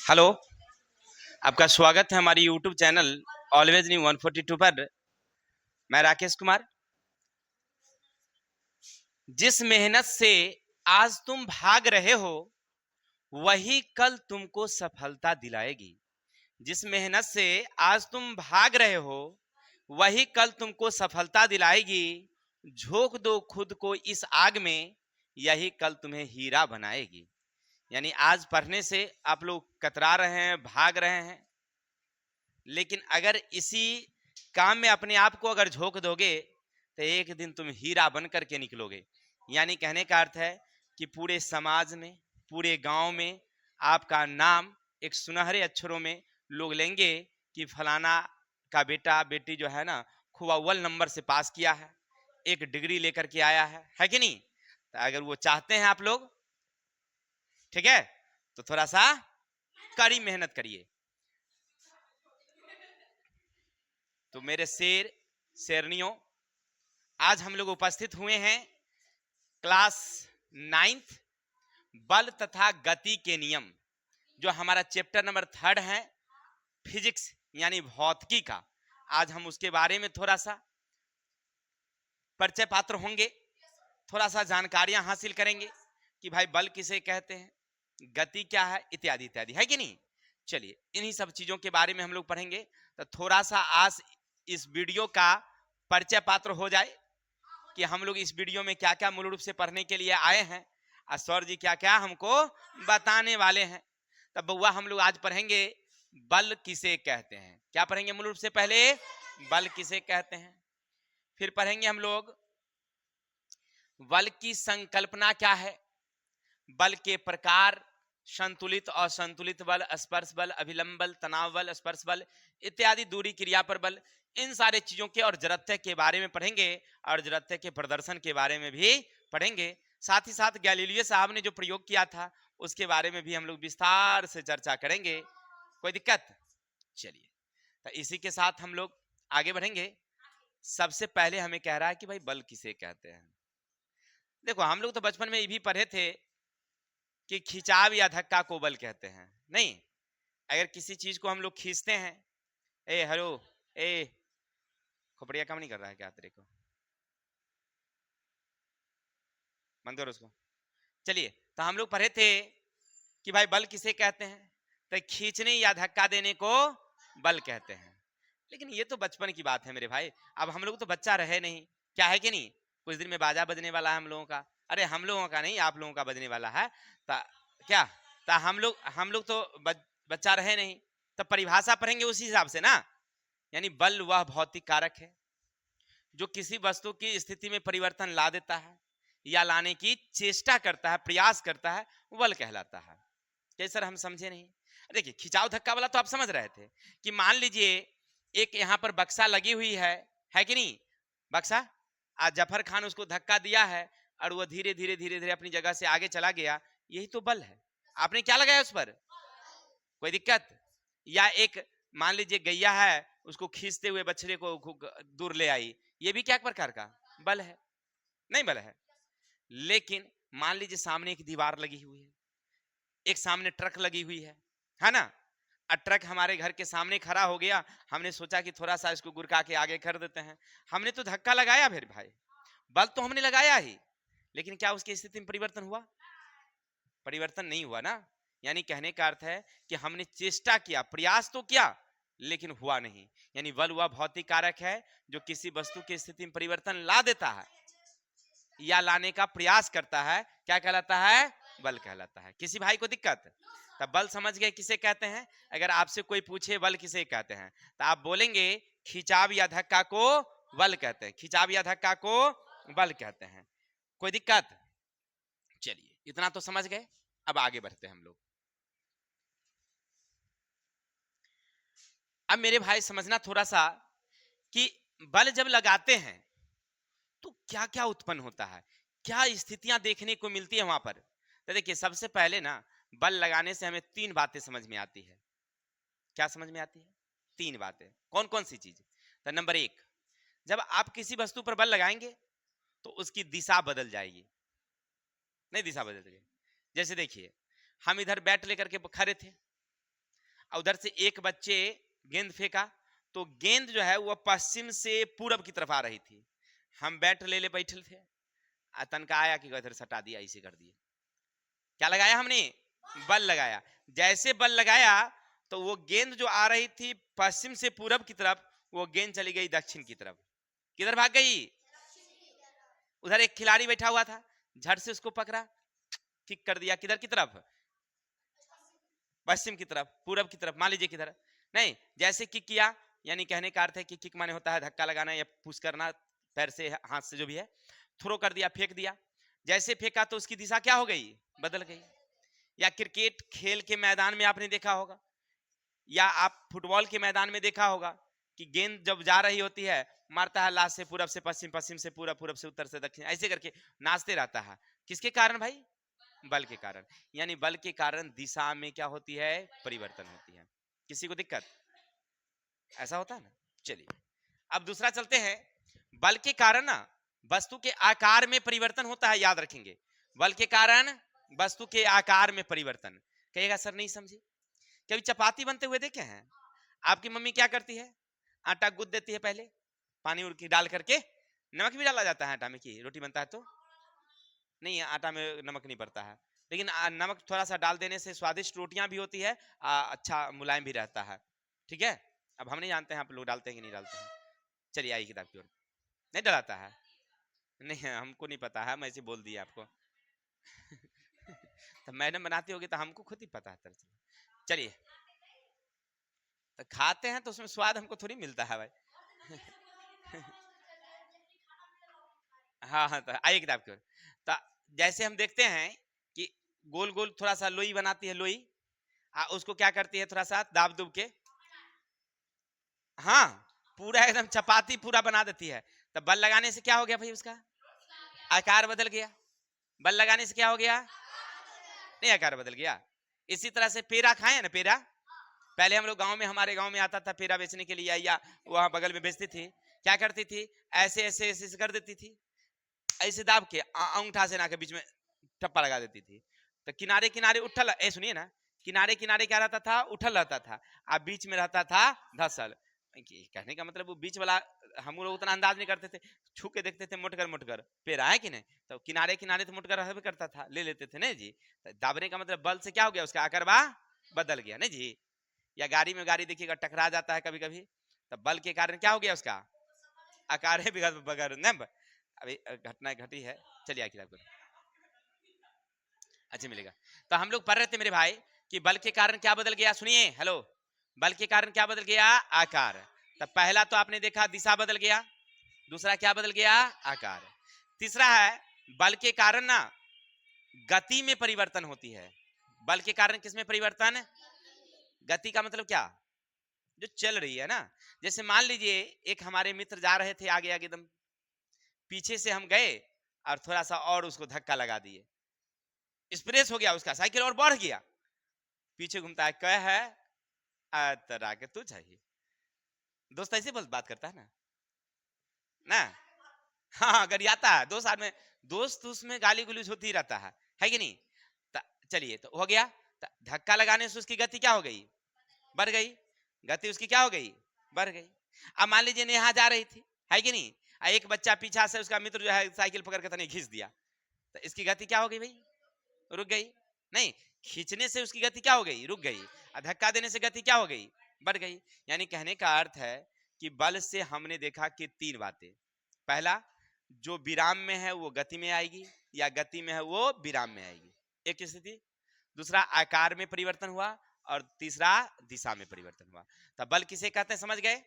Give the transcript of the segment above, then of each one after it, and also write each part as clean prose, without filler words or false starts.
Hello, आपका स्वागत है हमारी यूट्यूब चैनल ऑलवेज न्यू 142 पर। मैं राकेश कुमार। जिस मेहनत से आज तुम भाग रहे हो वही कल तुमको सफलता दिलाएगी। जिस मेहनत से आज तुम भाग रहे हो वही कल तुमको सफलता दिलाएगी। झोंक दो खुद को इस आग में, यही कल तुम्हें हीरा बनाएगी। यानी आज पढ़ने से आप लोग कतरा रहे हैं, भाग रहे हैं, लेकिन अगर इसी काम में अपने आप को अगर झोंक दोगे तो एक दिन तुम हीरा बन करके निकलोगे। यानी कहने का अर्थ है कि पूरे समाज में, पूरे गांव में आपका नाम एक सुनहरे अक्षरों में लोग लेंगे कि फलाना का बेटा बेटी जो है ना खूब अव्वल नंबर से पास किया है, एक डिग्री लेकर के आया है कि नहीं। तो अगर वो चाहते हैं आप लोग, ठीक है, तो थोड़ा सा कड़ी मेहनत करिए। तो मेरे शेर शेरनियों, आज हम लोग उपस्थित हुए हैं क्लास 9th बल तथा गति के नियम, जो हमारा चैप्टर नंबर 3 है, फिजिक्स यानी भौतिकी का। आज हम उसके बारे में थोड़ा सा परिचय पात्र होंगे, थोड़ा सा जानकारियां हासिल करेंगे कि भाई बल किसे कहते हैं, गति क्या है, इत्यादि इत्यादि, है कि नहीं। चलिए इन्हीं सब चीजों के बारे में हम लोग पढ़ेंगे। तो थोड़ा सा आज इस वीडियो का परिचय पात्र हो जाए कि हम लोग इस वीडियो में क्या क्या मूल रूप से पढ़ने के लिए आए हैं और सर जी क्या क्या हमको बताने वाले हैं। तब बउआ हम लोग आज पढ़ेंगे बल किसे कहते हैं। क्या पढ़ेंगे मूल रूप से? पहले बल किसे कहते हैं, फिर पढ़ेंगे हम लोग बल की संकल्पना क्या है, बल के प्रकार, संतुलित और असंतुलित बल, स्पर्श बल, अभिलंब बल, तनाव बल, स्पर्श बल इत्यादि, दूरी क्रिया पर बल, इन सारे चीजों के और जड़त्व के बारे में पढ़ेंगे और जड़त्व के प्रदर्शन के बारे में भी पढ़ेंगे। साथ ही साथ गैलीलियो साहब ने जो प्रयोग किया था उसके बारे में भी हम लोग विस्तार से चर्चा करेंगे। कोई दिक्कत? चलिए, तो इसी के साथ हम लोग आगे बढ़ेंगे। सबसे पहले हमें कह रहा है कि भाई बल किसे कहते हैं। देखो हम लोग तो बचपन में ये भी पढ़े थे कि खिंचाव या धक्का को बल कहते हैं। नहीं, अगर किसी चीज को हम लोग खींचते हैं, ए हेलो, ए खोपड़िया काम नहीं कर रहा है क्या तेरे को? बंद करो उसको। चलिए, तो हम लोग पढ़े थे कि भाई बल किसे कहते हैं, तो खींचने या धक्का देने को बल कहते हैं। लेकिन ये तो बचपन की बात है मेरे भाई, अब हम लोग तो बच्चा रहे नहीं, क्या है कि नहीं। कुछ दिन में बाजा बजने वाला है हम लोगों का, अरे हम लोगों का नहीं, आप लोगों का बजने वाला है। क्या ता हम लोग तो बच्चा रहे नहीं, तब परिभाषा पढ़ेंगे उसी हिसाब से ना। यानी बल वह भौतिक कारक है जो किसी वस्तु की स्थिति में परिवर्तन ला देता है या लाने की चेष्टा करता है, प्रयास करता है, बल कहलाता है। क्या सर हम समझे नहीं? देखिए खिंचाव धक्का वाला तो आप समझ रहे थे कि मान लीजिए एक यहाँ पर बक्सा लगी हुई है कि नहीं। बक्सा, आज जफर खान उसको धक्का दिया है और वो धीरे धीरे धीरे धीरे अपनी जगह से आगे चला गया, यही तो बल है। आपने क्या लगाया उस पर? कोई दिक्कत? या एक मान लीजिए गैया है, उसको खींचते हुए बछड़े को दूर ले आई, ये भी क्या प्रकार का बल है? नहीं बल है। लेकिन मान लीजिए सामने एक दीवार लगी हुई है, एक सामने ट्रक लगी हुई है ना। ट्रक हमारे घर के सामने खड़ा हो गया, हमने सोचा कि थोड़ा सा इसको गुरका के आगे कर देते हैं, हमने तो धक्का लगाया, फिर भाई बल तो हमने लगाया ही, लेकिन क्या उसकी स्थिति में परिवर्तन हुआ? परिवर्तन नहीं हुआ ना। यानी कहने का अर्थ है कि हमने चेष्टा किया, प्रयास तो किया, लेकिन हुआ नहीं। यानी बल वह भौतिक कारक है जो किसी वस्तु की स्थिति में परिवर्तन ला देता है या लाने का प्रयास करता है, क्या कहलाता है? बल कहलाता है। किसी भाई को दिक्कत? तब बल समझ गए किसे कहते हैं। अगर आपसे कोई पूछे बल किसे कहते हैं तो आप बोलेंगे खिंचाव या धक्का को बल कहते हैं, खिंचाव या धक्का को बल कहते हैं। कोई दिक्कत? चलिए इतना तो समझ गए, अब आगे बढ़ते हैं हम लोग। अब मेरे भाई समझना थोड़ा सा कि बल जब लगाते हैं तो क्या क्या उत्पन्न होता है, क्या स्थितियां देखने को मिलती है वहां पर। तो देखिए सबसे पहले ना, बल लगाने से हमें 3 बातें समझ में आती है। क्या समझ में आती है? 3 बातें। कौन कौन सी चीज? तो नंबर 1, जब आप किसी वस्तु पर बल लगाएंगे तो उसकी दिशा बदल जाएगी। नहीं, दिशा बदल जाएगी। जैसे देखिए हम इधर बैट लेकर के खड़े थे, उधर से एक बच्चे गेंद फेंका, तो गेंद जो है वो पश्चिम से पूरब की तरफ आ रही थी। हम बैट ले बैठे थे, तनका आया कि इधर सटा दिया, इसे कर दिया। क्या लगाया हमने? बल लगाया। जैसे बल लगाया तो वो गेंद जो आ रही थी पश्चिम से पूरब की तरफ, वो गेंद चली गई दक्षिण की तरफ। किधर भाग गई? उधर एक खिलाड़ी बैठा हुआ था, झट से उसको पकड़ा, किक कर दिया। किधर की तरफ? पश्चिम की तरफ, पूरब की तरफ, मान लीजिए किधर नहीं। जैसे किक किया, यानी कहने का अर्थ है कि किक माने होता है धक्का लगाना या पुश करना, पैर से हाथ से जो भी है। थ्रो कर दिया, फेंक दिया। जैसे फेंका तो उसकी दिशा क्या हो गई? बदल गई। या क्रिकेट खेल के मैदान में आपने देखा होगा, या आप फुटबॉल के मैदान में देखा होगा कि गेंद जब जा रही होती है, मारता है लास्ट से पूरब से पश्चिम, पश्चिम से पूरब, पूरब से उत्तर से दक्षिण, ऐसे करके नाचते रहता है। किसके कारण भाई? बल के कारण। यानी बल के कारण दिशा में क्या होती है? परिवर्तन होती है। किसी को दिक्कत? ऐसा होता है ना। चलिए अब दूसरा चलते हैं। बल के कारण ना वस्तु के आकार में परिवर्तन होता है, याद रखेंगे। बल के कारण वस्तु के आकार में परिवर्तन। कहिएगा सर नहीं समझे। कभी चपाती बनते हुए देखे हैं? आपकी मम्मी क्या करती है? आटा गूंथ देती है, पहले पानी उड़ की डाल करके, नमक भी डाला जाता है आटा में, की रोटी बनता है तो नहीं, आटा में नमक नहीं पड़ता है, लेकिन नमक थोड़ा सा डाल देने से स्वादिष्ट रोटियां भी होती है, अच्छा मुलायम भी रहता है। ठीक है, अब हम नहीं जानते हैं आप लोग डालते हैं कि नहीं डालते हैं। चलिए आइए किताब की ओर। नहीं डलाता है? नहीं हमको नहीं पता है, मैं ऐसे बोल दिया आपको। तो मैडम बनाती होगी तो हमको खुद ही पता है। चलिए तो खाते हैं तो उसमें स्वाद हमको थोड़ी मिलता है भाई। हाँ हाँ, तो आइए किताब की ओर। तो जैसे हम देखते हैं कि गोल गोल थोड़ा सा लोई बनाती है, लोई उसको क्या करती है, थोड़ा सा दाब दुब के, हाँ पूरा एकदम चपाती पूरा बना देती है। तो बल लगाने से क्या हो गया भाई? उसका आकार बदल गया। बल लगाने से क्या हो गया? नहीं, आकार बदल गया। इसी तरह से पेड़ा खाए ना, पेड़ा पहले हम लोग गांव में, हमारे गांव में आता था पेड़ा बेचने के लिए, या वहां बगल में बेचती थी। क्या करती थी? ऐसे ऐसे ऐसे कर देती थी, ऐसे दाब के अंगूठा से ना के बीच में टप्पा लगा देती थी। तो किनारे किनारे उठल, सुनिए ना, किनारे किनारे क्या रहता था? उठल रहता था, और बीच में रहता था धसल। कहने का मतलब वो बीच वाला हम लोग उतना अंदाज नहीं करते थे, छू के देखते थे, मोटकर मोटकर पेड़ा है कि नहीं, तो किनारे किनारे तो मोटकर रहबे करता था, ले लेते थे नहीं जी। तो दाबने का मतलब बल से क्या हो गया? उसका आकार बदल गया नहीं जी। या गाड़ी में गाड़ी देखिएगा टकरा जाता है कभी कभी, तो बल के कारण क्या हो गया? उसका आकार है बगैर अभी घटना घटी है। चलिए आखिर आपको अच्छा मिलेगा। तो हम लोग पढ़ रहे थे मेरे भाई कि बल के कारण क्या बदल गया। सुनिए, हेलो, बल के कारण क्या बदल गया? आकार। तो पहला तो आपने देखा दिशा बदल गया, दूसरा क्या बदल गया? आकार। तीसरा है बल के कारण ना गति में परिवर्तन होती है। बल के कारण किसमें परिवर्तन? गति का मतलब क्या? जो चल रही है ना। जैसे मान लीजिए एक हमारे मित्र जा रहे थे आगे आगे एकदम, पीछे से हम गए और थोड़ा सा और उसको धक्का लगा दिए, स्प्रेस हो गया उसका, साइकिल और बढ़ गया, पीछे घूमता है, कह है तरह के तू चाहिए। दोस्त ऐसे बस बात करता है ना, ना हाँ गरियाता है दोस्त में, दोस्त उसमें गाली गुलूज होती रहता है कि नहीं। चलिए तो हो गया, धक्का लगाने से उसकी गति क्या हो गई? बढ़ गई। गति उसकी क्या हो गई? बढ़ गई। अब मान लीजिए नेहा जा रही थी, है कि नहीं, एक बच्चा पीछा से उसका मित्र जो है साइकिल पकड़ के तने खींच दिया, तो इसकी गति क्या हो गई भाई? रुक गई। नहीं, खींचने से उसकी गति क्या हो गई? रुक गई। धक्का देने से गति क्या हो गई? बढ़ गई। यानी कहने का अर्थ है कि बल से हमने देखा कि तीन बातें। पहला, जो विराम में है वो गति में आएगी, या गति में है वो विराम में आएगी, एक स्थिति। दूसरा, आकार में परिवर्तन हुआ, और तीसरा, दिशा में परिवर्तन हुआ। तो बल किसे कहते हैं समझ गए?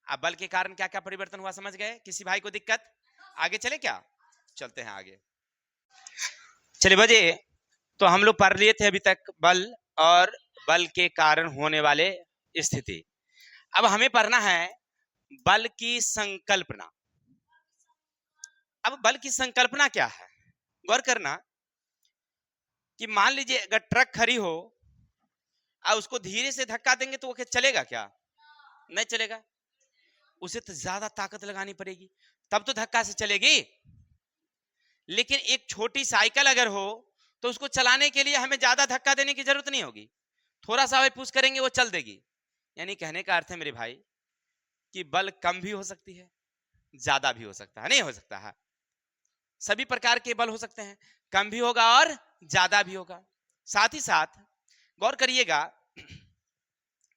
अब बल के कारण क्या क्या परिवर्तन हुआ समझ गए? किसी भाई को दिक्कत? आगे चले क्या? चलते हैं आगे। चलिए बजे, तो हम लोग पढ़ लिए थे अभी तक बल और बल के कारण होने वाले स्थिति। अब हमें पढ़ना है बल की संकल्पना। अब बल की संकल्पना क्या है, गौर करना कि मान लीजिए अगर ट्रक खड़ी हो और उसको धीरे से धक्का देंगे तो वो चलेगा क्या? नहीं चलेगा, उसे तो ज्यादा ताकत लगानी पड़ेगी, तब तो धक्का से चलेगी। लेकिन एक छोटी साइकिल अगर हो तो उसको चलाने के लिए हमें ज्यादा धक्का देने की जरूरत नहीं होगी, थोड़ा सा पुश करेंगे वो चल देगी। यानी कहने का अर्थ है मेरे भाई कि बल कम भी हो सकती है, ज्यादा भी हो सकता है, नहीं हो सकता है, सभी प्रकार के बल हो सकते हैं, कम भी होगा और ज्यादा भी होगा। साथ ही साथ गौर करिएगा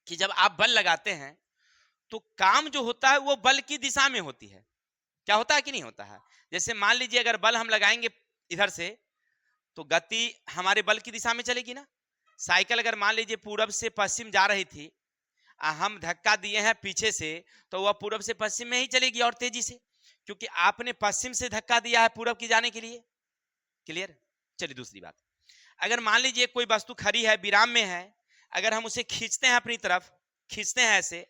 कि जब आप बल लगाते हैं तो काम जो होता है वो बल की दिशा में होती है, क्या होता है कि नहीं होता है। जैसे मान लीजिए अगर बल हम लगाएंगे इधर से तो गति हमारे बल की दिशा में चलेगी ना। साइकिल अगर मान लीजिए पूरब से पश्चिम जा रही थी, हम धक्का दिए हैं पीछे से, तो वह पूरब से पश्चिम में ही चलेगी और तेजी से, क्योंकि आपने पश्चिम से धक्का दिया है पूरब की जाने के लिए। क्लियर। चलिए दूसरी बात, अगर मान लीजिए कोई वस्तु खड़ी है, विराम में है, अगर हम उसे खींचते हैं अपनी तरफ, खींचते हैं ऐसे,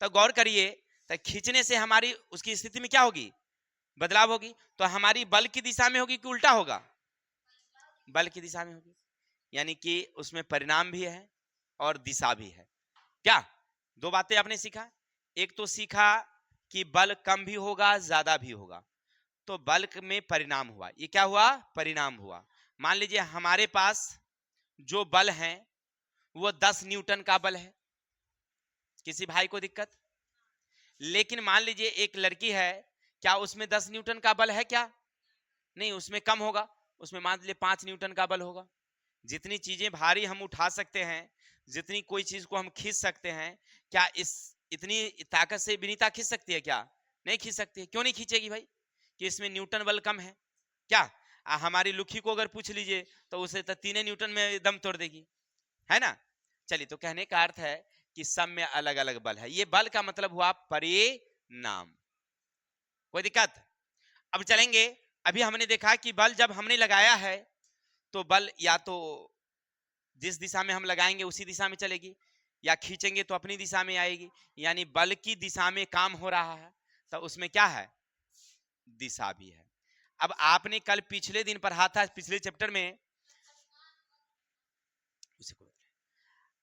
तो गौर करिए, तो खींचने से हमारी उसकी स्थिति में क्या होगी, बदलाव होगी। तो हमारी बल की दिशा में होगी कि उल्टा होगा, बल की दिशा में होगी। यानी कि उसमें परिणाम भी है और दिशा भी है। क्या दो बातें आपने सीखा, एक तो सीखा कि बल कम भी होगा ज्यादा भी होगा, तो बल में परिणाम हुआ, ये क्या हुआ, परिणाम हुआ। मान लीजिए हमारे पास जो बल है वो 10 न्यूटन का बल है, किसी भाई को दिक्कत। लेकिन मान लीजिए एक लड़की है, क्या उसमें 10 न्यूटन का बल है, क्या नहीं, उसमें कम होगा, उसमें मान लीजिए 5 न्यूटन का बल होगा। जितनी चीजें भारी हम उठा सकते हैं, जितनी कोई चीज को हम खींच सकते हैं, क्या इस इतनी ताकत से विनीता खींच सकती है, क्या नहीं खींच सकती है। क्यों नहीं खींचेगी भाई, कि इसमें न्यूटन बल कम है। क्या हमारी लुखी को अगर पूछ लीजिए तो उसे तो 3 न्यूटन में दम तोड़ देगी, है ना। चलिए, तो कहने का अर्थ है कि सब में अलग अलग बल है, ये बल का मतलब हुआ परिणाम। कोई दिक्कत। अब चलेंगे, अभी हमने देखा कि बल जब हमने लगाया है तो बल या तो जिस दिशा में हम लगाएंगे उसी दिशा में चलेगी, या खींचेंगे तो अपनी दिशा में आएगी। यानी बल की दिशा में काम हो रहा है, तो उसमें क्या है, दिशा भी है। अब आपने कल पिछले दिन पढ़ा था, पिछले चैप्टर में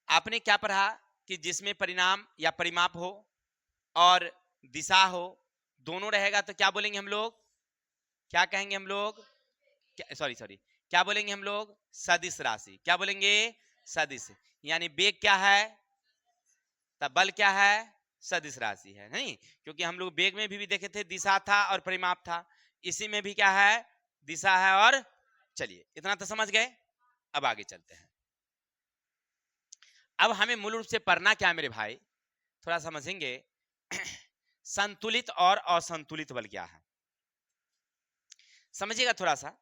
आपने क्या पढ़ा कि जिसमें परिणाम या परिमाप हो और दिशा हो, दोनों रहेगा, तो क्या बोलेंगे हम लोग, क्या कहेंगे हम लोग, सॉरी सॉरी, क्या बोलेंगे हम लोग, सदिश राशि। क्या बोलेंगे, सदिश। यानी वेग क्या है, तब बल क्या है, सदिश राशि है, नहीं। क्योंकि हम लोग वेग में भी देखे थे दिशा था और परिमाप था, इसी में भी क्या है, दिशा है और। चलिए, इतना तो समझ गए। अब आगे चलते हैं। अब हमें मूल रूप से पढ़ना क्या है मेरे भाई, थोड़ा समझेंगे। संतुलित और असंतुलित बल क्या है, समझिएगा थोड़ा सा।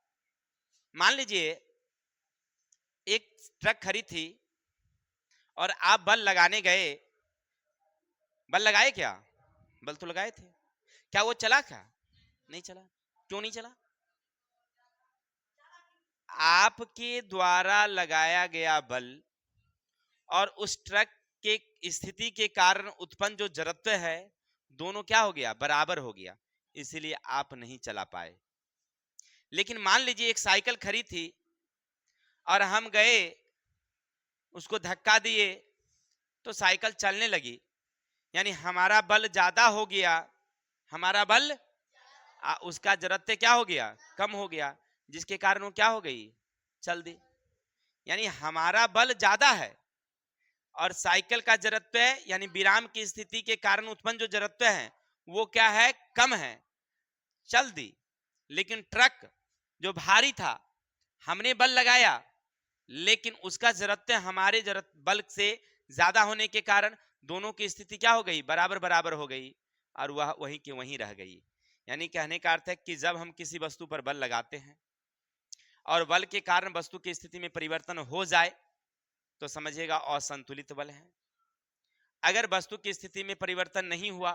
मान लीजिए एक ट्रक खड़ी थी और आप बल लगाने गए, बल लगाए क्या, बल तो लगाए थे, क्या वो चला, क्या नहीं चला। क्यों नहीं चला, आपके द्वारा लगाया गया बल और उस ट्रक के स्थिति के कारण उत्पन्न जो जड़त्व है, दोनों क्या हो गया, बराबर हो गया, इसीलिए आप नहीं चला पाए। लेकिन मान लीजिए एक साइकिल खड़ी थी और हम गए उसको धक्का दिए तो साइकिल चलने लगी, यानी हमारा बल ज्यादा हो गया, हमारा बल उसका जड़त्व क्या हो गया, कम हो गया, जिसके कारण वो क्या हो गई, चल दी। यानी हमारा बल ज्यादा है और साइकिल का जड़त्व यानी विराम की स्थिति के कारण उत्पन्न जो जड़त्व है वो क्या है, कम है, चल दी। लेकिन ट्रक जो भारी था, हमने बल लगाया, लेकिन उसका जड़त्व हमारे बल से ज्यादा होने के कारण दोनों की स्थिति क्या हो गई, बराबर बराबर हो गई और वह वहीं के वहीं रह गई। यानी कहने का अर्थ है कि जब हम किसी वस्तु पर बल लगाते हैं और बल के कारण वस्तु की स्थिति में परिवर्तन हो जाए तो समझिएगा असंतुलित बल है। अगर वस्तु की स्थिति में परिवर्तन नहीं हुआ,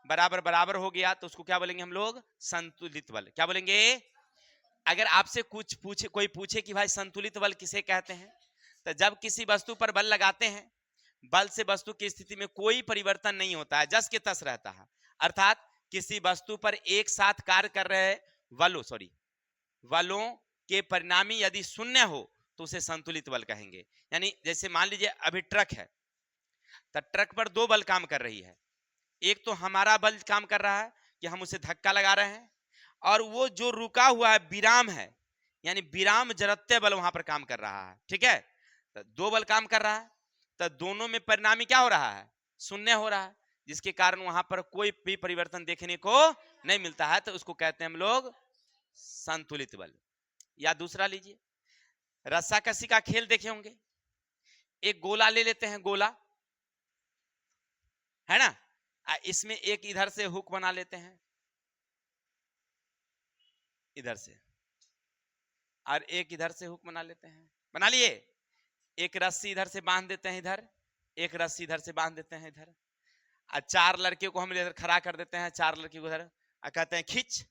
बराबर बराबर हो गया, तो उसको क्या बोलेंगे हम लोग, संतुलित बल। क्या बोलेंगे। अगर आपसे कुछ पूछे, कोई पूछे कि भाई संतुलित बल किसे कहते हैं, तो जब किसी वस्तु पर बल लगाते हैं, बल से वस्तु की स्थिति में कोई परिवर्तन नहीं होता है, जस के तस रहता है। अर्थात किसी वस्तु पर एक साथ कार्य कर रहे बलों के परिणामी यदि शून्य हो तो उसे संतुलित बल कहेंगे। यानी जैसे मान लीजिए अभी ट्रक है, तो ट्रक पर दो बल काम कर रही है, एक तो हमारा बल काम कर रहा है कि हम उसे धक्का लगा रहे हैं, और वो जो रुका हुआ है विराम है, यानी विराम जड़त्य बल वहां पर काम कर रहा है, ठीक है। तो दो बल काम कर रहा है, तो दोनों में परिणामी क्या हो रहा है, शून्य हो रहा है, जिसके कारण वहां पर कोई भी परिवर्तन देखने को नहीं मिलता है, तो उसको कहते हैं हम लोग संतुलित बल। या दूसरा लीजिए, रस्साकसी का खेल देखे होंगे, एक गोला ले लेते हैं, गोला है ना, इसमें एक इधर से हुक बना लेते हैं, इधर से, और एक इधर से हुक बना लेते हैं, बना लिए, एक रस्सी इधर से बांध देते हैं इधर, एक रस्सी इधर से बांध देते हैं इधर, और चार लड़के को हम इधर खड़ा कर देते हैं, चार लड़के को इधर, कहते हैं खींच,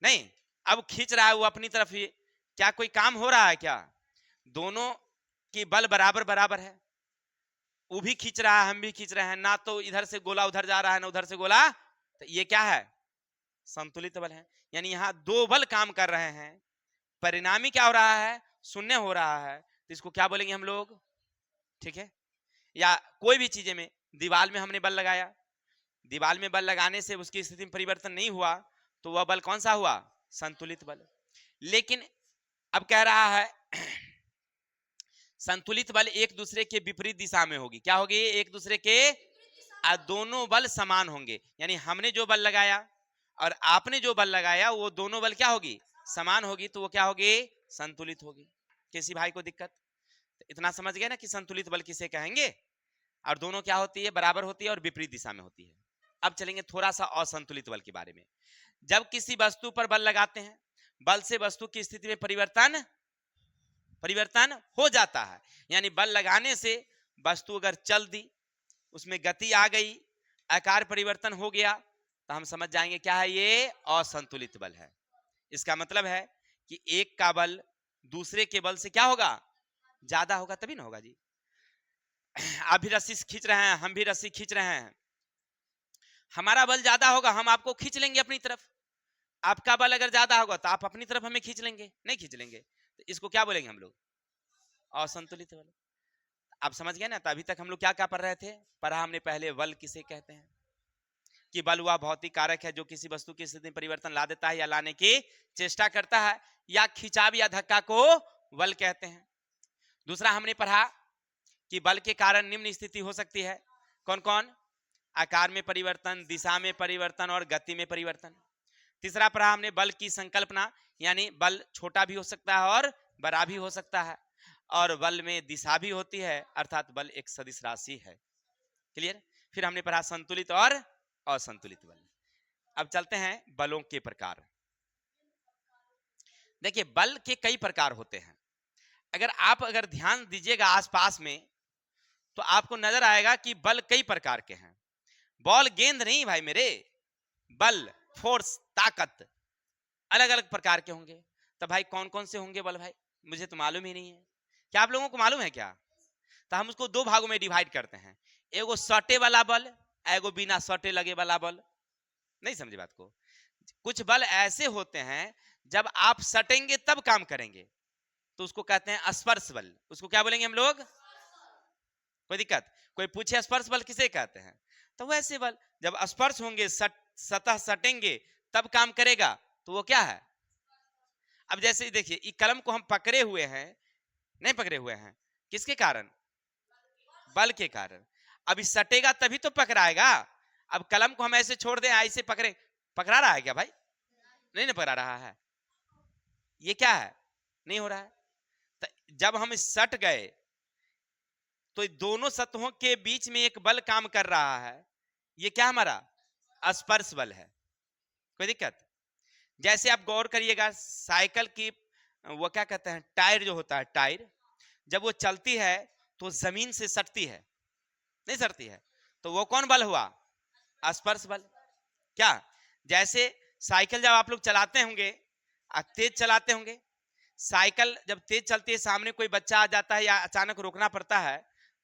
नहीं, अब खींच रहा है वो अपनी तरफ ही, क्या कोई काम हो रहा है क्या, दोनों की बल बराबर बराबर है, वो भी खींच रहा है हम भी खींच रहे हैं, ना तो इधर से गोला उधर जा रहा है ना उधर से गोला, तो ये क्या है, संतुलित बल है। यानी यहाँ दो बल काम कर रहे हैं, परिणामी क्या हो रहा है, शून्य हो रहा है, तो इसको क्या बोलेंगे हम लोग, ठीक है। या कोई भी चीजें में, दीवार में हमने बल लगाया, दीवार में बल लगाने से उसकी स्थिति में परिवर्तन नहीं हुआ, तो वह बल कौन सा हुआ, संतुलित बल। लेकिन अब कह रहा है संतुलित बल एक दूसरे के विपरीत दिशा में होगी, क्या होगी, एक दूसरे के, दोनों बल समान होंगे, यानी हमने जो बल लगाया और आपने जो बल लगाया वो दोनों बल क्या होगी, समान होगी, तो वो क्या होगी, संतुलित होगी। किसी भाई को दिक्कत, तो इतना समझ गए ना कि संतुलित बल किसे कहेंगे, और दोनों क्या होती है, बराबर होती है और विपरीत दिशा में होती है। अब चलेंगे थोड़ा सा असंतुलित बल के बारे में। जब किसी वस्तु पर बल लगाते हैं, बल से वस्तु की स्थिति में परिवर्तन हो जाता है, यानी बल लगाने से वस्तु अगर चल दी, उसमें गति आ गई, आकार परिवर्तन हो गया, तो हम समझ जाएंगे क्या है, ये असंतुलित बल है। इसका मतलब है कि एक का बल दूसरे के बल से क्या होगा, ज्यादा होगा, तभी ना होगा जी। आप भी रस्सी खींच रहे हैं, हम भी रस्सी खींच रहे हैं, हमारा बल ज्यादा होगा, हम आपको खींच लेंगे अपनी तरफ, आपका बल अगर ज्यादा होगा तो आप अपनी तरफ हमें खींच लेंगे, नहीं खींच लेंगे, तो इसको क्या बोलेंगे हम लोग, असंतुलित बल। आप समझ गए ना। तो अभी तक हम लोग क्या क्या पढ़ रहे थे, पढ़ा हमने पहले बल किसे कहते हैं, कि बल वह भौतिक कारक है जो किसी वस्तु की स्थिति में परिवर्तन ला देता है या लाने की चेष्टा करता है, या खिंचाव या धक्का को बल कहते हैं। दूसरा हमने पढ़ा कि बल के कारण निम्न स्थिति हो सकती है, कौन कौन, आकार में परिवर्तन, दिशा में परिवर्तन और गति में परिवर्तन। तीसरा पढ़ा हमने बल की संकल्पना, यानी बल छोटा भी हो सकता है और बड़ा भी हो सकता है, और बल में दिशा भी होती है, अर्थात बल एक सदिश राशि है। क्लियर। फिर हमने पढ़ा संतुलित और असंतुलित बल। अब चलते हैं बलों के प्रकार। देखिए बल के कई प्रकार होते हैं, अगर ध्यान दीजिएगा आसपास में, तो आपको नजर आएगा कि बल कई प्रकार के हैं। बॉल गेंद नहीं भाई मेरे, बल, फोर्स, ताकत अलग अलग प्रकार के होंगे। तो भाई कौन कौन से होंगे बल, भाई मुझे तो मालूम ही नहीं है, क्या आप लोगों को मालूम है क्या। तो हम उसको दो भागों में डिवाइड करते हैं, एगो सटे वाला बल, एगो बिना सटे लगे वाला बल। नहीं समझे बात को। कुछ बल ऐसे होते हैं जब आप सटेंगे तब काम करेंगे, तो उसको कहते हैं स्पर्श बल। उसको क्या बोलेंगे हम लोग, कोई दिक्कत, कोई पूछे स्पर्श बल किसे कहते हैं, तो वैसे बल जब स्पर्श होंगे, सतह सटेंगे तब काम करेगा, तो वो क्या है। अब जैसे देखिए इस कलम को हम पकड़े हुए हैं, नहीं पकड़े हुए हैं, किसके कारण, बल के कारण। अब इस सटेगा तभी तो पकड़ाएगा। अब कलम को हम ऐसे छोड़ दें, ऐसे पकड़ा रहा है क्या भाई, नहीं ना पकड़ा रहा है, ये क्या है, नहीं हो रहा है। तो जब हम सट गए तो दोनों सतहों के बीच में एक बल काम कर रहा है, ये क्या हमारा स्पर्श बल है। कोई दिक्कत। जैसे आप गौर करिएगा साइकिल की, वो क्या कहते हैं, टायर जो होता है, टायर जब वो चलती है तो जमीन से सटती है, नहीं सटती है, तो वो कौन बल हुआ, स्पर्श बल। क्या, जैसे साइकिल जब आप लोग चलाते होंगे, तेज चलाते होंगे, साइकिल जब तेज चलती है, सामने कोई बच्चा आ जाता है या अचानक रोकना पड़ता है,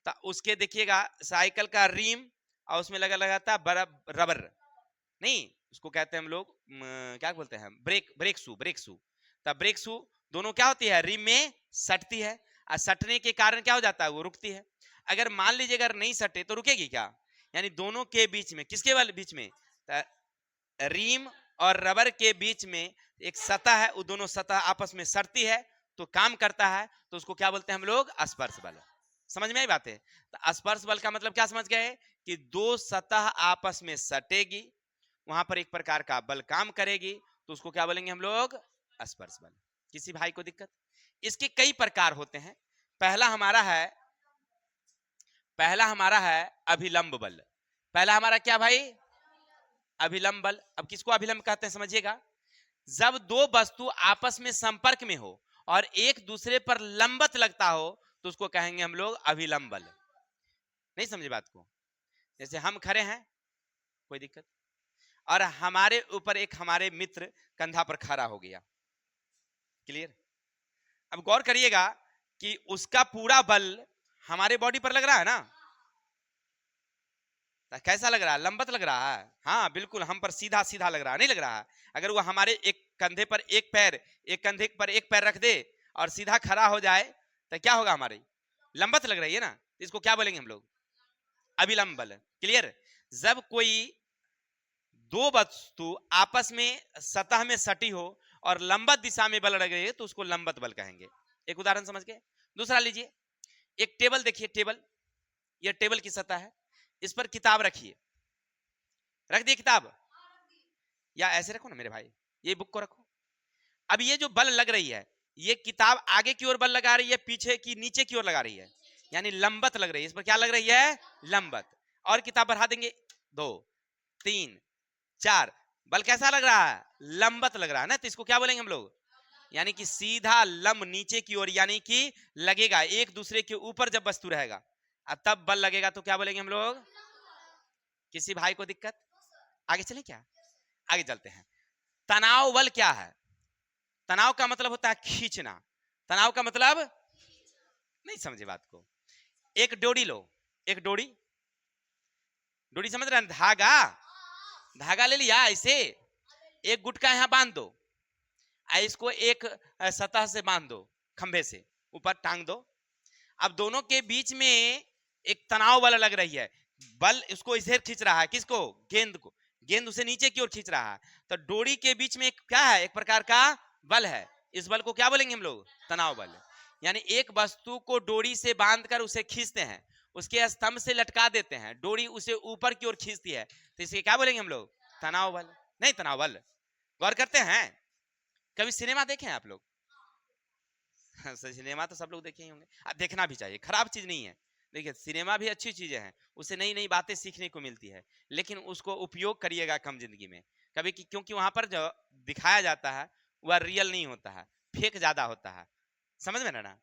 तो उसके देखिएगा साइकिल का रिम और उसमें लगाता है रबर, नहीं उसको कहते हैं हम लोग क्या बोलते हैं, ब्रेक शू। तब ब्रेक शू दोनों क्या होती है, रिम में सटती है, और सटने के कारण क्या हो जाता है, वो रुकती है। अगर मान लीजिए अगर नहीं सटे तो रुकेगी क्या, यानी दोनों के बीच में, किसके बीच में, रिम और रबर के बीच में एक सतह है, वो दोनों सतह आपस में सटती है तो काम करता है, तो उसको क्या बोलते हैं हम लोग? स्पर्श बल। समझ में आई बात है? तो स्पर्श बल का मतलब क्या समझ गए? कि दो सतह आपस में सटेगी, वहां पर एक प्रकार का बल काम करेगी, तो उसको क्या बोलेंगे हम लोग? स्पर्श बल। किसी भाई को दिक्कत? इसके कई प्रकार होते हैं। पहला हमारा है अभिलंब बल। पहला हमारा क्या भाई? अभिलंब बल। अब किसको अभिलंब कहते हैं समझिएगा? जब दो वस्तु आपस में संपर्क में हो और एक दूसरे पर लंबत लगता हो तो उसको कहेंगे हम लोग अभिलंब बल। नहीं समझे बात को? जैसे हम खड़े हैं, कोई दिक्कत, और हमारे ऊपर एक हमारे मित्र कंधा पर खड़ा हो गया। क्लियर? अब गौर करिएगा कि उसका पूरा बल हमारे बॉडी पर लग रहा है ना? तो कैसा लग रहा है? लंबत लग रहा है। हाँ बिल्कुल, हम पर सीधा सीधा लग रहा है, नहीं लग रहा है? अगर वो हमारे एक कंधे पर एक पैर, एक कंधे पर एक पैर रख दे और सीधा खड़ा हो जाए तो क्या होगा? हमारी लंबत लग रही है ना, इसको क्या बोलेंगे हम लोग? अभिलंब बल। क्लियर? जब कोई दो वस्तु आपस में सतह में सटी हो और लंबत दिशा में बल लग रही है तो उसको लंबत बल कहेंगे। एक उदाहरण समझ के। दूसरा लीजिए, एक टेबल देखिए, टेबल, यह टेबल की सतह है, इस पर किताब रखिए, रख दिए किताब, या ऐसे रखो ना मेरे भाई, ये बुक को रखो। अब ये जो बल लग रही है, ये किताब आगे की ओर बल लगा रही है, पीछे की नीचे की ओर लगा रही है, यानी लंबत लग रही है। इस पर क्या लग रही है? लंबत। और किताब बढ़ा देंगे, 2 3 4, बल कैसा लग रहा है? लंबत लग रहा है ना, तो इसको क्या बोलेंगे हम लोग? यानी कि सीधा लंब नीचे की ओर, यानी कि लगेगा एक दूसरे के ऊपर जब वस्तु रहेगा और तब बल लगेगा, तो क्या बोलेंगे हम लोग? किसी भाई को दिक्कत? आगे चले क्या? आगे चलते हैं। तनाव बल क्या है? तनाव का मतलब होता है खींचना। तनाव का मतलब, नहीं समझे बात को? एक डोरी लो, एक डोरी, डोरी समझ रहे हैं? धागा, धागा ले लिया, ऐसे एक गुटका यहां बांध दो, इसको एक सतह से बांध दो, खंभे से ऊपर टांग दो। अब दोनों के बीच में एक तनाव बल लग रही है, बल इसको इधर खींच रहा है, किसको? गेंद को। गेंद उसे नीचे की ओर खींच रहा है, तो डोरी के बीच में एक क्या है? एक प्रकार का बल है। इस बल को क्या बोलेंगे हम लोग? तनाव बल। यानी एक वस्तु को डोरी से बांधकर उसे खींचते हैं, उसके स्तंभ से लटका देते हैं, डोरी उसे ऊपर की ओर खींचती है, तो इसे क्या बोलेंगे हम लोग? तनाव बल। नहीं तनाव बल। गौर करते हैं? कभी सिनेमा देखे हैं आप लोग? सिनेमा तो सब लोग देखे ही होंगे, देखना भी चाहिए, खराब चीज नहीं है। देखिए सिनेमा भी अच्छी चीजें हैं, उससे नई नई बातें सीखने को मिलती है, लेकिन उसको उपयोग करिएगा कम जिंदगी में कभी, क्योंकि वहां पर जो दिखाया जाता है वह रियल नहीं होता है, फेक ज्यादा होता है। समझ में ना?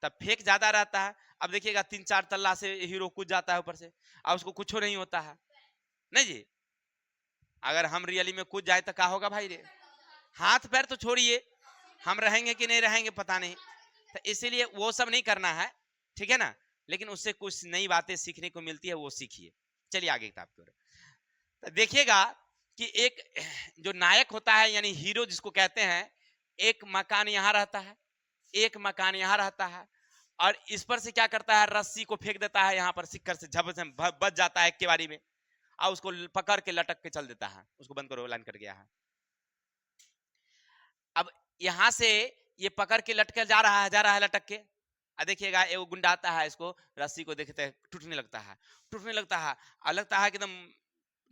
तब फेक ज्यादा रहता है। अब देखिएगा 3-4 तल्ला से हीरो कूद जाता है ऊपर से और उसको कुछ नहीं होता है, नहीं जी? अगर हम रियली में कूद जाए तो क्या होगा भाई रे? हाथ पैर तो छोड़िए, हम रहेंगे कि नहीं रहेंगे पता नहीं। तो इसीलिए वो सब नहीं करना है, ठीक है ना? लेकिन उससे कुछ नई बातें सीखने को मिलती है, वो सीखिए। चलिए आगे किताब की ओर। तो देखिएगा कि एक जो नायक होता है, यानी हीरो जिसको कहते हैं, एक मकान यहां रहता है, एक मकान यहां रहता है, और इस पर से क्या करता है? रस्सी को फेंक देता है, यहां पर सिक्कर से झप से बच जाता है एक केवारी में, और उसको पकड़ के लटक के चल देता है। उसको बंद करो, लाइन कट गया है। अब यहां से ये पकड़ के लटक जा रहा है, जा रहा है लटक के, देखिएगा एगो गुंडा आता है, इसको रस्सी को देखते हैं टूटने लगता है, टूटने लगता है, और लगता है कि एकदम,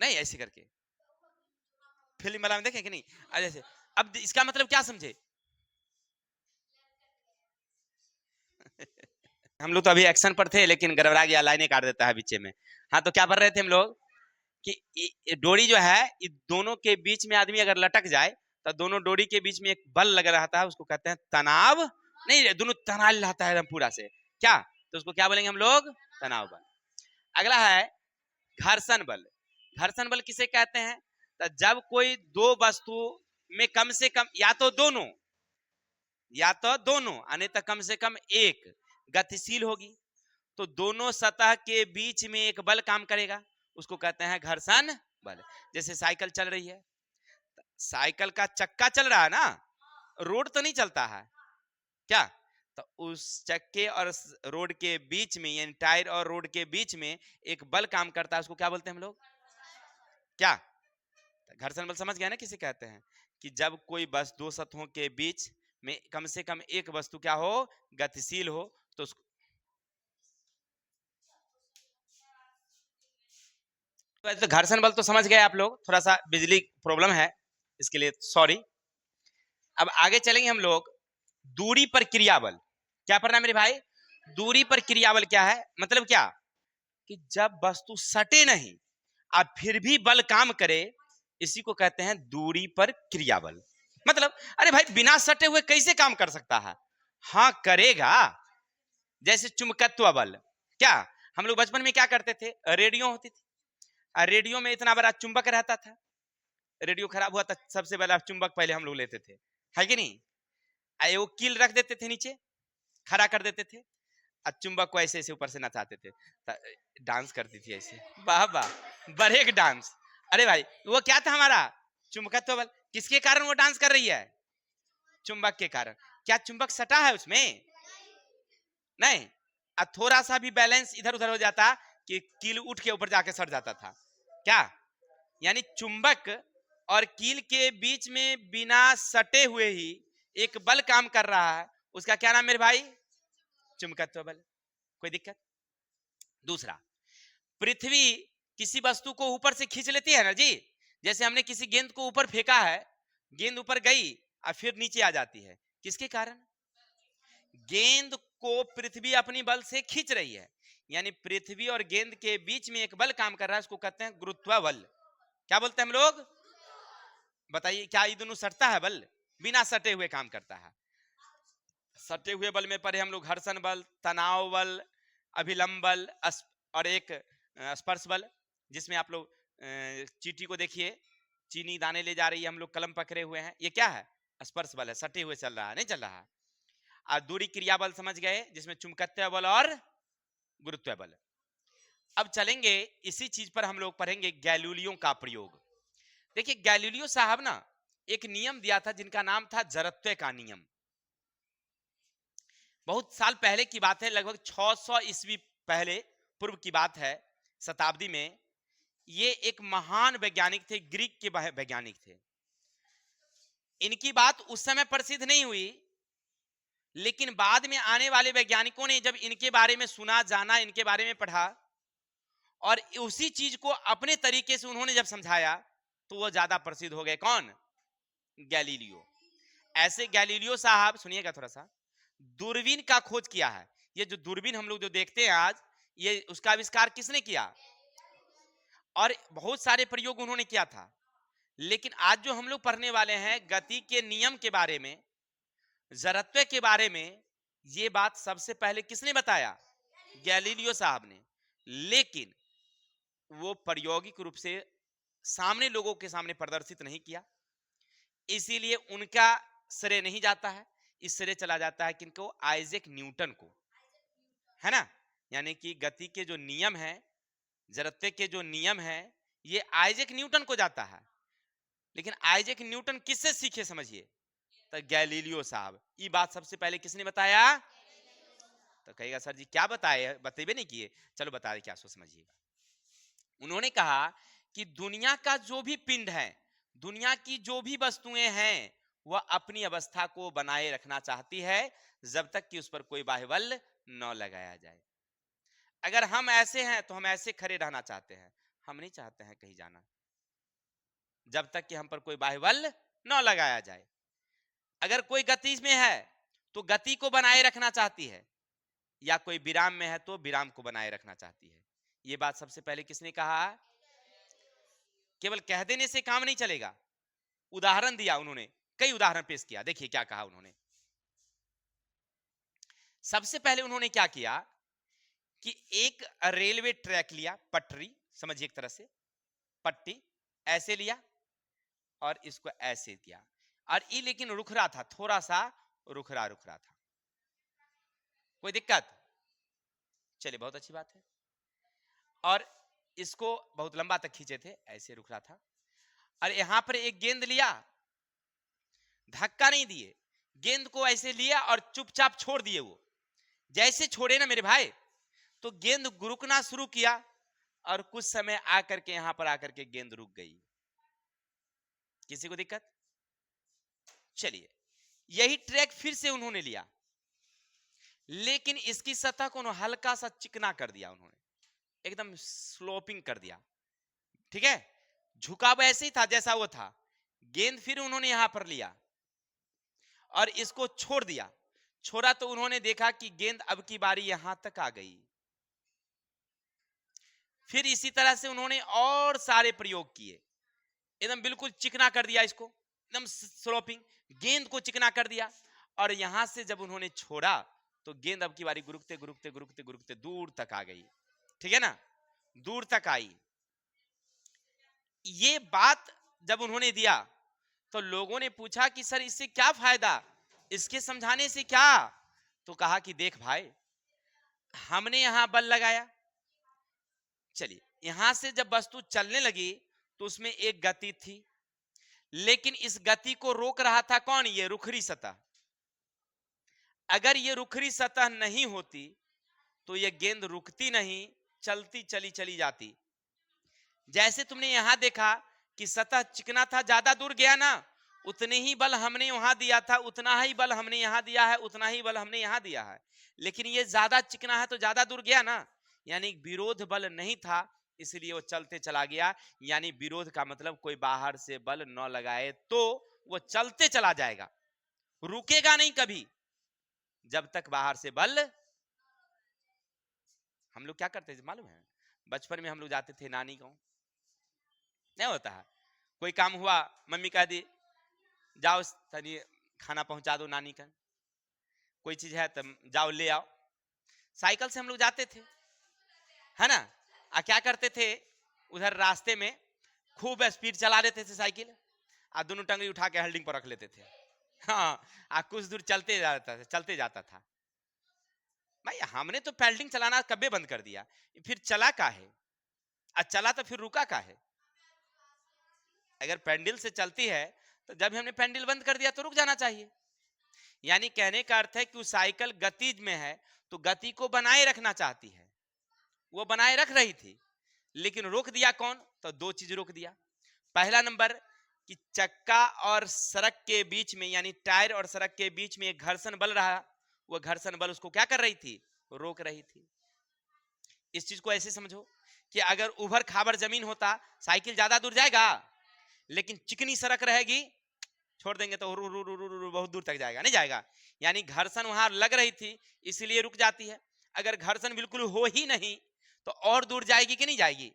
नहीं ऐसे करके फिल्म वाला में देखें कि नहीं? जैसे, अब इसका मतलब क्या समझे? हम लोग तो अभी एक्शन पर थे, लेकिन गड़बड़ा गया, लाइनें काट देता है बीचे में। हाँ, तो क्या पढ़ रहे थे हम लोग? कि डोरी जो है, ये दोनों के बीच में आदमी अगर लटक जाए तो दोनों डोरी के बीच में एक बल लगा रहता है, उसको कहते हैं तनाव। नहीं, दोनों तना रहता है एकदम पूरा से, क्या? तो उसको क्या बोलेंगे हम लोग? तनाव बल। अगला है घर्षण बल। घर्षण बल किसे कहते हैं? तो जब कोई दो वस्तु में कम से कम या तो दोनों अन्यथा कम से कम एक गतिशील होगी, तो दोनों सतह के बीच में एक बल काम करेगा, उसको कहते हैं घर्षण बल। जैसे साइकिल चल रही है, साइकिल का चक्का चल रहा है ना, रोड तो नहीं चलता है क्या? तो उस चक्के और रोड के बीच में, यानी टायर और रोड के बीच में एक बल काम करता है, उसको क्या बोलते हैं हम लोग? क्या? घर्षण बल समझ गया ना किसे कहते हैं? कि जब कोई बस दो सतहों के बीच में कम से कम एक वस्तु क्या हो, गतिशील हो, तो उसको तो घर्षण बल तो समझ गए आप लोग, थोड़ा सा बिजली प्रॉब्लम है इसके लिए सॉरी। अब आगे चलेंगे हम लोग, दूरी पर क्रिया बल। क्या पढ़ना है मेरे भाई, दूरी पर क्रिया बल क्या है, मतलब क्या कि जब वस्तु सटे नहीं अब फिर भी बल काम करे, इसी को कहते हैं दूरी पर क्रिया बल। मतलब अरे भाई बिना सटे हुए कैसे काम कर सकता है, हाँ करेगा। जैसे चुंबकत्व बल, क्या हम लोग बचपन में क्या करते थे, रेडियो होती थी, रेडियो में इतना बड़ा चुंबक रहता था, रेडियो खराब हुआ था सबसे पहला चुंबक पहले हम लोग लेते थे, है कि नहीं, वो कील रख देते थे नीचे, खड़ा कर देते थे, और चुंबक को ऐसे ऐसे ऊपर से नचाते थे, डांस करती थी ऐसे, वाह वाह, ब्रेक डांस। अरे भाई वो क्या था हमारा चुंबकत्व बल, किसके कारण वो डांस कर रही है, चुंबक के कारण। क्या चुंबक सटा है उसमें, नहीं, थोड़ा सा भी बैलेंस इधर उधर हो जाता कि कील उठ के ऊपर जाके सट जाता था, क्या यानी चुंबक और कील के बीच में बिना सटे हुए ही एक बल काम कर रहा है, उसका क्या नाम मेरे भाई, चुंबकत्व बल। कोई दिक्कत। दूसरा, पृथ्वी किसी वस्तु को ऊपर से खींच लेती है ना जी, जैसे हमने किसी गेंद को ऊपर फेंका है, गेंद ऊपर गई और फिर नीचे आ जाती है, किसके कारण, गेंद को पृथ्वी अपनी बल से खींच रही है, यानी पृथ्वी और गेंद के बीच में एक बल काम कर रहा है, उसको कहते हैं गुरुत्व बल। क्या बोलते हैं हम लोग, बताइए क्या ये दोनों सटता है बल, बिना सटे हुए काम करता है। सटे हुए बल में पढ़े हम लोग घर्षण बल, तनाव बल, अभिलंब बल, और एक स्पर्श बल, जिसमें आप लोग चींटी को देखिए, चीनी दाने ले जा रही है, हम लोग कलम पकड़े हुए हैं, ये क्या है, स्पर्श बल है, सटे हुए चल रहा है, नहीं चल रहा है। और दूरी क्रिया बल समझ गए, जिसमें चुंबकत्व बल और गुरुत्व बल। अब चलेंगे इसी चीज पर हम लोग पढ़ेंगे गैलीलियो का प्रयोग। देखिए गैलीलियो साहब ना एक नियम दिया था जिनका नाम था जड़त्व का नियम। बहुत साल पहले की बात है, लगभग 600 ईस्वी पहले पूर्व की बात है, शताब्दी में। ये एक महान वैज्ञानिक थे, ग्रीक के वैज्ञानिक थे। इनकी बात उस समय प्रसिद्ध नहीं हुई, लेकिन बाद में आने वाले वैज्ञानिकों ने जब इनके बारे में सुना, जाना, इनके बारे में पढ़ा, और उसी चीज को अपने तरीके से उन्होंने जब समझाया, तो वो ज्यादा प्रसिद्ध हो गए। कौन, गैलीलियो। ऐसे गैलीलियो साहब, सुनिएगा थोड़ा सा, दूरबीन का खोज किया है। ये जो दूरबीन हम लोग जो देखते हैं आज, ये उसका आविष्कार किसने किया, और बहुत सारे प्रयोग उन्होंने किया था। लेकिन आज जो हम लोग पढ़ने वाले हैं गति के नियम के बारे में, जड़त्व के बारे में, ये बात सबसे पहले किसने बताया, गैलीलियो साहब ने। लेकिन वो प्रायोगिक रूप से सामने लोगों के सामने प्रदर्शित नहीं किया, इसीलिए उनका श्रेय नहीं जाता है। इस श्रेय चला जाता है किनको, आइजैक न्यूटन को, है ना। यानी कि गति के जो नियम है, जड़त्व के जो नियम है, ये आइजैक न्यूटन को जाता है। लेकिन आइजैक न्यूटन किससे सीखे समझिए, तो गैलीलियो साहब। ये बात सबसे पहले किसने बताया, तो कहेगा सर जी क्या बताए, बतेबे नहीं किए, चलो बता दे क्या, सो समझिएगा। उन्होंने कहा कि दुनिया का जो भी पिंड है, दुनिया की जो भी वस्तुएं हैं, वह अपनी अवस्था को बनाए रखना चाहती है जब तक कि उस पर कोई बाह्य बल न लगाया जाए। अगर हम ऐसे हैं तो हम ऐसे खड़े रहना चाहते हैं, हम नहीं चाहते हैं कहीं जाना जब तक कि हम पर कोई बाह्य बल न लगाया जाए। अगर कोई गति में है तो गति को बनाए रखना चाहती है, या कोई विराम में है तो विराम को बनाए रखना चाहती है। ये बात सबसे पहले किसने कहा, केवल कह देने से काम नहीं चलेगा, उदाहरण दिया उन्होंने, कई उदाहरण पेश किया। देखिए क्या कहा उन्होंने। सबसे पहले उन्होंने क्या किया कि एक रेलवे ट्रैक लिया, पटरी समझिए एक तरह से, पट्टी ऐसे लिया और इसको ऐसे किया, और ये लेकिन रुखरा था, थोड़ा सा रुखरा रुखरा था। कोई दिक्कत, चलिए बहुत अच्छी बात है। और इसको बहुत लंबा तक खींचे थे, ऐसे रुखरा था। और यहां पर एक गेंद लिया, धक्का नहीं दिए, गेंद को ऐसे लिया और चुपचाप छोड़ दिए। वो जैसे छोड़े ना मेरे भाई, तो गेंद गुरुकना शुरू किया, और कुछ समय आकर के यहां पर आकर के गेंद रुक गई। किसी को दिक्कत, चलिए, यही ट्रैक फिर से उन्होंने लिया, लेकिन इसकी सतह को उन्होंने हल्का सा चिकना कर दिया, उन्होंने एकदम स्लोपिंग कर दिया। ठीक है, झुकाव ऐसे ही था जैसा वो था। गेंद फिर उन्होंने यहां पर लिया और इसको छोड़ दिया। छोड़ा तो उन्होंने देखा कि गेंद अब की बारी यहां तक आ गई। फिर इसी तरह से उन्होंने और सारे प्रयोग किए, एकदम बिल्कुल चिकना कर दिया इसको, एकदम स्लोपिंग, गेंद को चिकना कर दिया। और यहां से जब उन्होंने छोड़ा तो गेंद अब की बारी गुरुकते गुरुकते गुरुकते गुरुकते दूर तक आ गई। ठीक है ना, दूर तक आई। ये बात जब उन्होंने दिया तो लोगों ने पूछा कि सर इससे क्या फायदा, इसके समझाने से क्या? तो कहा कि देख भाई, हमने यहां बल लगाया, चलिए यहां से जब वस्तु चलने लगी तो उसमें एक गति थी, लेकिन इस गति को रोक रहा था कौन? ये रुखरी सतह। अगर ये रुखरी सतह नहीं होती तो ये गेंद रुकती नहीं, चलती चली चली जाती। जैसे तुमने यहां देखा कि सतह चिकना था, ज्यादा दूर गया ना, उतने ही बल हमने वहां दिया था, उतना ही बल हमने यहां दिया है, उतना ही बल हमने यहां दिया है। लेकिन ये ज्यादा चिकना है तो ज्यादा दूर गया ना, यानी विरोध बल नहीं था, इसलिए वो चलते चला गया। यानी विरोध का मतलब कोई बाहर से बल न लगाए तो वो चलते चला जाएगा, रुकेगा नहीं कभी जब तक बाहर से बल। हम लोग क्या करते थे मालूम है? बचपन में हम लोग जाते थे नानी गांव, नहीं होता है, कोई काम हुआ, मम्मी कह दी जाओ तनी खाना पहुंचा दो नानी का, कोई चीज है तो जाओ ले आओ। साइकिल से हम लोग जाते थे, है ना। क्या करते थे, उधर रास्ते में खूब स्पीड चला लेते थे साइकिल, दोनों टंगड़ी उठा के होल्डिंग पर रख लेते थे। हाँ, कुछ दूर चलते जाता था। भाई हमने तो पेल्डिंग चलाना कभी बंद कर दिया, फिर चला का है? चला तो फिर रुका का है? अगर पेंडल से चलती है तो जब हमने पेंडल बंद कर दिया तो रुक जाना चाहिए। यानी कहने का अर्थ है कि उस साइकिल गतिज में है तो गति को बनाए रखना चाहती है, वो बनाए रख रही थी, लेकिन रोक दिया कौन? तो दो चीज रोक दिया। पहला नंबर कि चक्का और सड़क के बीच में, यानी टायर और सड़क के बीच में एक घर्षण बल रहा, वो घर्षण बल उसको क्या कर रही थी? रोक रही थी। इस चीज को ऐसे समझो कि अगर उभर खाबर जमीन होता, साइकिल ज्यादा दूर जाएगा, लेकिन चिकनी सड़क रहेगी, छोड़ देंगे तो रू रू रू रू रू बहुत दूर तक जाएगा, नहीं जाएगा। यानी घर्षण वहां लग रही थी इसलिए रुक जाती है। अगर घर्षण बिल्कुल हो ही नहीं तो और दूर जाएगी कि नहीं जाएगी?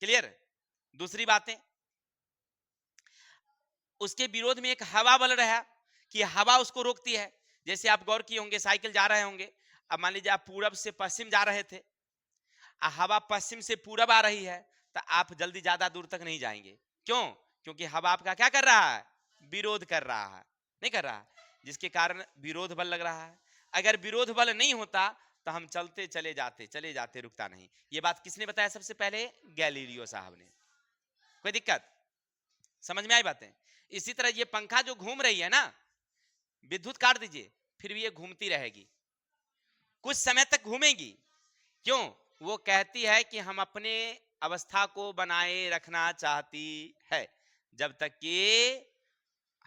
क्लियर? दूसरी बातें, उसके विरोध में एक हवा बल रहा कि हवा उसको रोकती है। जैसे आप गौर किए होंगे, साइकिल जा रहे होंगे, अब मान लीजिए आप पूरब से पश्चिम जा रहे थे, हवा पश्चिम से पूरब आ रही है, तो आप जल्दी ज्यादा दूर तक नहीं जाएंगे। क्यों? क्योंकि हवा आपका क्या कर रहा है? विरोध कर रहा है, नहीं कर रहा, जिसके कारण विरोध बल लग रहा है। अगर विरोध बल नहीं होता तो हम चलते चले जाते रुकता नहीं। ये बात किसने बताया सबसे पहले? गैलीलियो साहब ने। कोई दिक्कत समझ में आई बातें? इसी तरह ये पंखा जो घूम रही है ना, विद्युत काट दीजिए फिर भी ये घूमती रहेगी, कुछ समय तक घूमेगी। क्यों? वो कहती है कि हम अपने अवस्था को बनाए रखना चाहती है, जब तक कि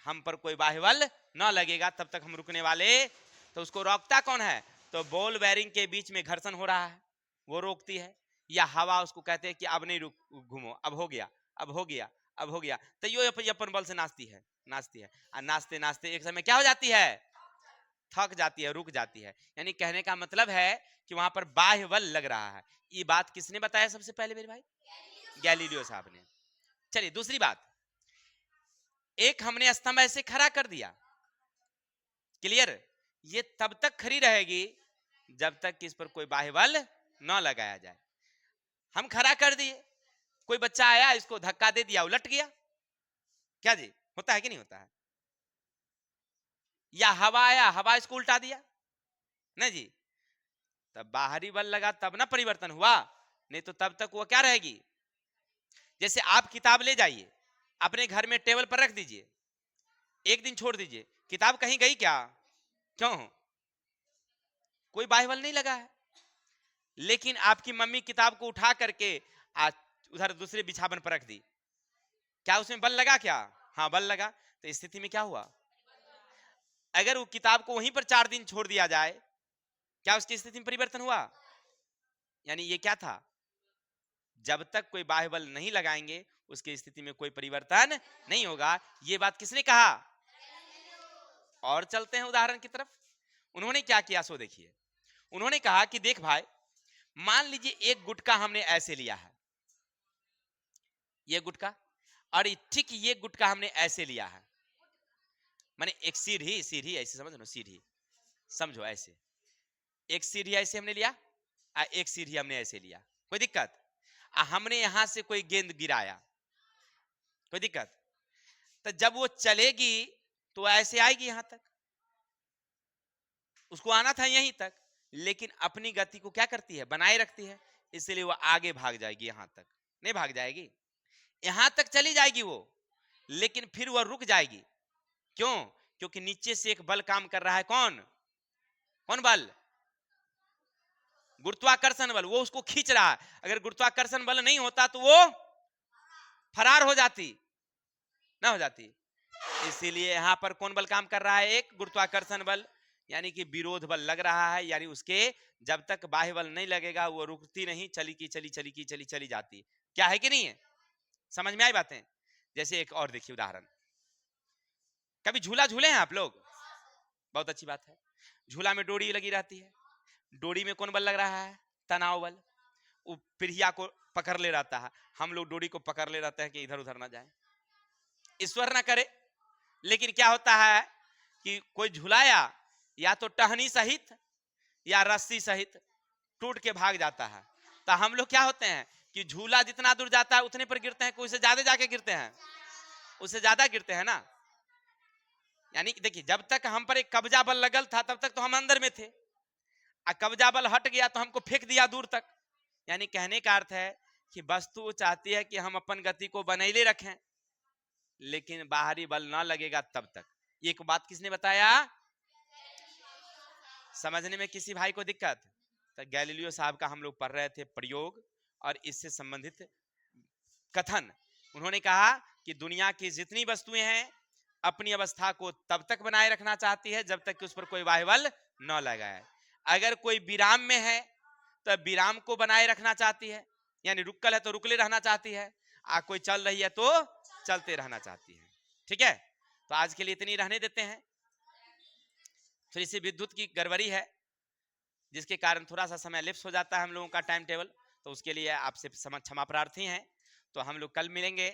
हम पर कोई बाह्य बल न लगेगा तब तक हम रुकने वाले। तो उसको रोकता कौन है? तो बॉल बेरिंग के बीच में घर्षण हो रहा है, वो रोकती है। या हवा उसको कहते हैं कि अब नहीं रुक, घूमो, अब हो गया, अब हो गया, अब हो गया। तो यो अपन बल से नाचती है, और नाचते नाचते एक समय क्या हो जाती है? थक जाती है, रुक जाती है। यानी कहने का मतलब है कि वहां पर बाह्य बल लग रहा है। ये बात किसने बताया सबसे पहले मेरे भाई? गैलीलियो साहब ने। चलिए दूसरी बात, एक हमने स्तंभ ऐसे खड़ा कर दिया, क्लियर? ये तब तक खड़ी रहेगी जब तक कि इस पर कोई बाह्य बल न लगाया जाए। हम खड़ा कर दिए, कोई बच्चा आया इसको धक्का दे दिया, उलट गया, क्या जी होता है कि नहीं होता है? या हवा आया, हवा इसको उल्टा दिया, नहीं जी, तब बाहरी बल लगा तब ना परिवर्तन हुआ, नहीं तो तब तक वो क्या रहेगी? जैसे आप किताब ले जाइए, अपने घर में टेबल पर रख दीजिए, एक दिन छोड़ दीजिए, किताब कहीं गई क्या? क्यों? कोई बाह्य बल नहीं लगा है। लेकिन आपकी मम्मी किताब को उठा करके आज उधर दूसरे बिछावन पर रख दी, क्या उसमें बल लगा क्या? हाँ बल लगा। तो स्थिति में क्या हुआ? अगर वो किताब को वहीं पर 4 दिन छोड़ दिया जाए, क्या उसकी स्थिति में परिवर्तन हुआ? यानी ये क्या था? जब तक कोई बाह्य बल नहीं लगाएंगे उसकी स्थिति में कोई परिवर्तन नहीं होगा। ये बात किसने कहा? और चलते हैं उदाहरण की तरफ। उन्होंने क्या किया सो देखिए। उन्होंने कहा कि देख भाई, मान लीजिए एक गुटखा हमने ऐसे लिया है, ये गुटखा, और ठीक ये गुटखा हमने ऐसे लिया है, माने एक सीढ़ी, सीढ़ी ऐसे समझ लो, सीढ़ी समझो ऐसे, एक सीढ़ी ऐसे हमने लिया, एक सीढ़ी हमने ऐसे लिया, कोई दिक्कत? हमने यहां से कोई गेंद गिराया, कोई दिक्कत? तो जब वो चलेगी तो ऐसे आएगी यहां तक, उसको आना था यहीं तक, लेकिन अपनी गति को क्या करती है? बनाए रखती है, इसलिए वो आगे भाग जाएगी, यहां तक नहीं भाग जाएगी, यहां तक चली जाएगी वो, लेकिन फिर वह रुक जाएगी। क्यों? क्योंकि नीचे से एक बल काम कर रहा है। कौन? कौन बल? गुरुत्वाकर्षण बल, वो उसको खींच रहा है। अगर गुरुत्वाकर्षण बल नहीं होता तो वो फरार हो जाती, ना हो जाती। इसीलिए यहां पर कौन बल काम कर रहा है? एक गुरुत्वाकर्षण बल, यानी कि विरोध बल लग रहा है, यानी उसके जब तक बाह्य बल नहीं लगेगा वो रुकती नहीं, चली की चली, चली की चली, चली जाती। क्या है कि नहीं है? समझ में आई बातें? जैसे एक और देखिए उदाहरण, कभी झूला झूले हैं आप लोग? बहुत अच्छी बात है। झूला में डोरी लगी रहती है, डोरी में कौन बल लग रहा है? तनाव बल। वो पिढ़िया को पकड़ ले रहता है, हम लोग डोरी को पकड़ ले रहते हैं कि इधर उधर ना जाए, ईश्वर ना करे। लेकिन क्या होता है कि कोई झुलाया या तो टहनी सहित या रस्सी सहित टूट के भाग जाता है। तो हम लोग क्या होते हैं कि झूला जितना दूर जाता है उतने पर गिरते हैं, कोई से ज्यादा जाके गिरते हैं, उससे ज्यादा गिरते हैं ना। यानी देखिए, जब तक हम पर एक कब्जा बल लगल था तब तक तो हम अंदर में थे, कब्जा बल हट गया तो हमको फेंक दिया दूर तक। यानी कहने का अर्थ है कि वस्तु चाहती है कि हम अपन गति को बनैले रखें, लेकिन बाहरी बल ना लगेगा तब तक। एक बात किसने बताया? समझने में किसी भाई को दिक्कत? तो गैलीलियो साहब का हम लोग पढ़ रहे थे प्रयोग और इससे संबंधित कथन। उन्होंने कहा कि दुनिया की जितनी वस्तुएं हैं अपनी अवस्था को तब तक बनाए रखना चाहती है जब तक कि उस पर कोई बाह्य बल न लगाए। अगर कोई विराम में है तो विराम को बनाए रखना चाहती है, यानी रुकल है तो रुकले रहना चाहती है, कोई चल रही है तो चलते रहना चाहती है। ठीक है, तो आज के लिए इतनी रहने देते हैं। थोड़ी सी विद्युत की गड़बड़ी है जिसके कारण थोड़ा सा समय लिप्स हो जाता है हम लोगों का टाइम टेबल, तो उसके लिए आपसे क्षमा प्रार्थी हैं। तो हम लोग कल मिलेंगे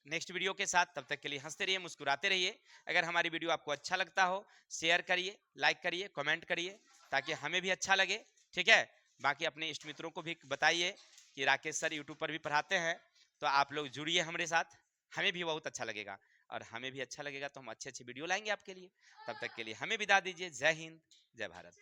नेक्स्ट वीडियो के साथ। तब तक के लिए हंसते रहिए, मुस्कुराते रहिए। अगर हमारी वीडियो आपको अच्छा लगता हो शेयर करिए, लाइक करिए, कमेंट करिए, ताकि हमें भी अच्छा लगे। ठीक है, बाकी अपने इष्ट मित्रों को भी बताइए कि राकेश सर यूट्यूब पर भी पढ़ाते हैं, तो आप लोग जुड़िए हमारे साथ, हमें भी बहुत अच्छा लगेगा। और हमें भी अच्छा लगेगा तो हम अच्छे अच्छे वीडियो लाएंगे आपके लिए। तब तक के लिए हमें विदा दीजिए। जय हिंद, जय भारत।